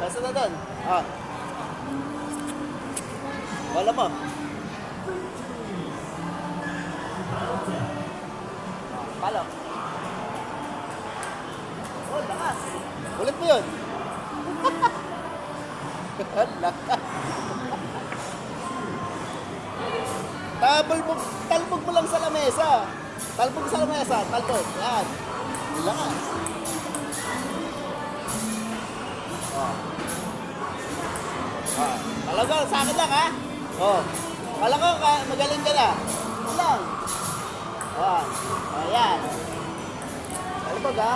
Basta na doon. Oh. Wala mo. Palo. Oh, lakas. Ulit mo yun. Lakas. Talbog mo lang sa lamesa. Talbog sa lamesa. Talbog. Yan. Lakas. Oh. Oh. Talaga, sa akin lang ha. Oh. Kala ko, magaling ka na. Ito lang. Oh. Ayan. Talbog ha.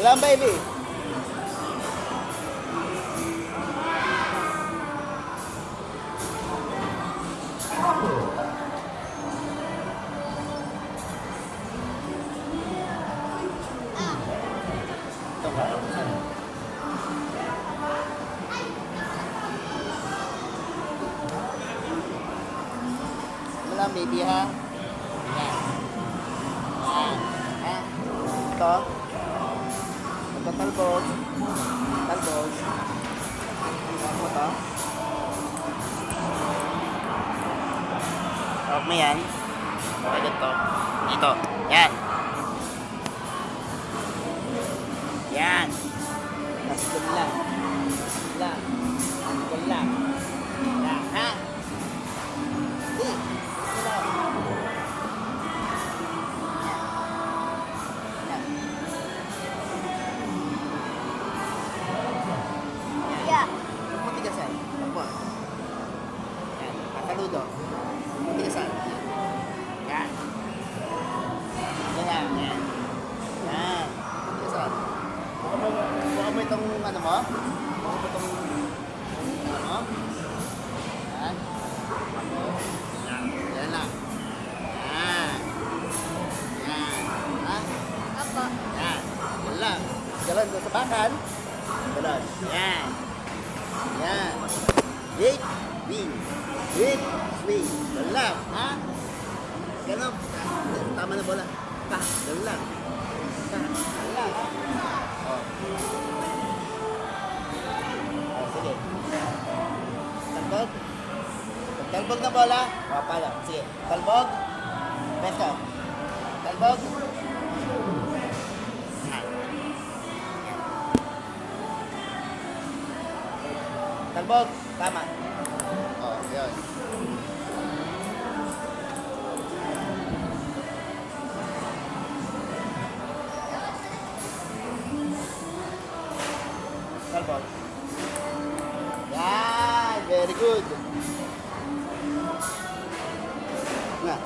Ilan baby? Wala baby ha. Yan. Yan. Ha? Ito. Ito talbog. Talbog. Ano ito? Tawag mo yan. Pwede ito. Ito. Yan. Yan. Tapos doon lang. Lang. Doon lang. Lang. Ha? Di. Yeah. Matigasan. Takbo. Yan. Kakaludo. Matigasan. Yan. Yan lang. Yan. Yan. Matigasan. Buka mo itong ano mo? Buka mo itong ano mo? Yan. Yan. Yan lang. Yan. Yan. Ha? Apa? Yan. Yan lang. Galon doon sa bakan. Galon. Yan. Yan. Big, wing. Big, swing. Yan lang. Ha? Ganon. Tama na bola. Pa. Yan lang. Pa. Yan lang. Ha? Oh. Oh, sige. Talbog. Talbog na bola. O, pala. Sige. Talbog. Beso. Talbog. Yan. Talbog. Tama. Oh, yun. Talbog. Yan. Very good. Na.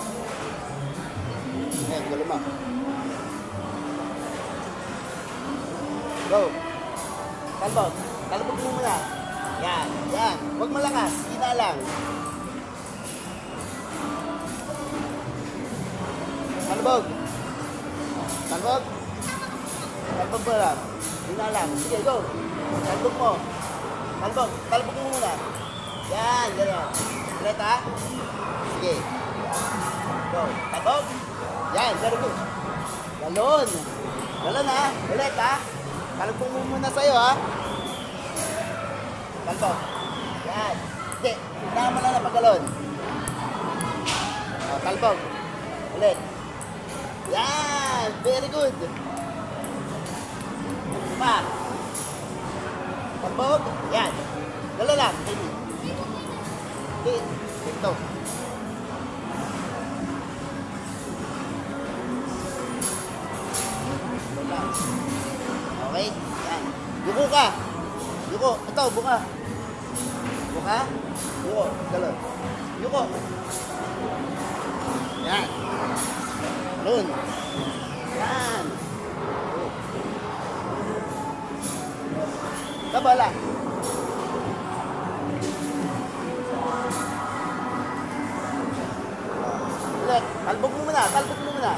Ayan, gulo mo. Go. Talbog. Talbog mo muna. Yan. Yan. Huwag malakas. Hina lang. Talbog. Talbog. Talbog mo lang. Hina lang. Sige, go. Talbog mo. Talbog. Talbog mo muna. Yan. Ganyan. Ulit ha. Sige. Go. Talbog. Yan. Very good. Galon. Galon ha. Ulit ha. Talbog mo muna sa'yo ha. Talbog. Yan. Hindi. Hinahan mo lang na paggalon. O, talbog. Ulit. Yan. Very good. Pa. Talbog. Yan. Dala lang. Baby. Ito. Okay. Yan. Yuko ka. Yuko. Ito. Buka. Buka. Yuko. Galon. Yuko. Yan. Galon. Yan. Tabala. Ulit. Talbog mo muna. Talbog mo muna.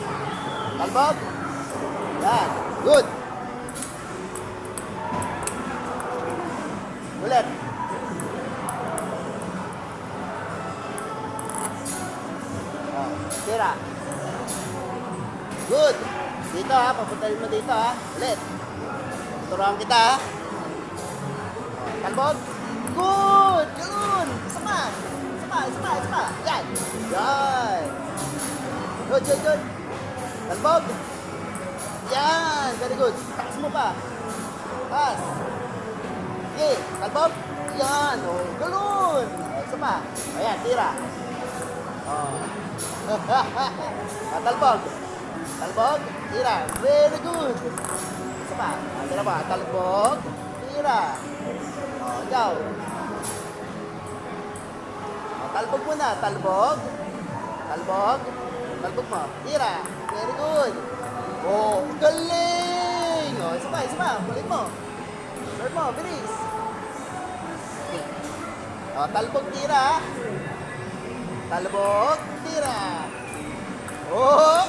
Talbog. Yan. Good. Ulit. Tira. Good. Dito ha, papuntahin mo dito ha. Ulit. Turuan kita ha. Talbog. Good. Ganun. Isa pa. Yan. Yan. Good. Talbog. Yan. Very good. Takas mo pa. Takas. Okay. Talbog. Yan. Oh, ganun. Isa pa. Ayan, tira. Oh. Talbog. Talbog. Tira. Very good. Isa pa. Tira pa. Talbog. Tira. Oh, ikaw. Oh, talbog muna. Talbog. Talbog. Talbog mo. Tira. Very good. Oh, galing. Oh, isa pa. Kulit mo. Serve mo. Bilis. Okay. Oh, talbog. Tira. Talbog. Tira. Oh.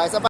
Isa pa.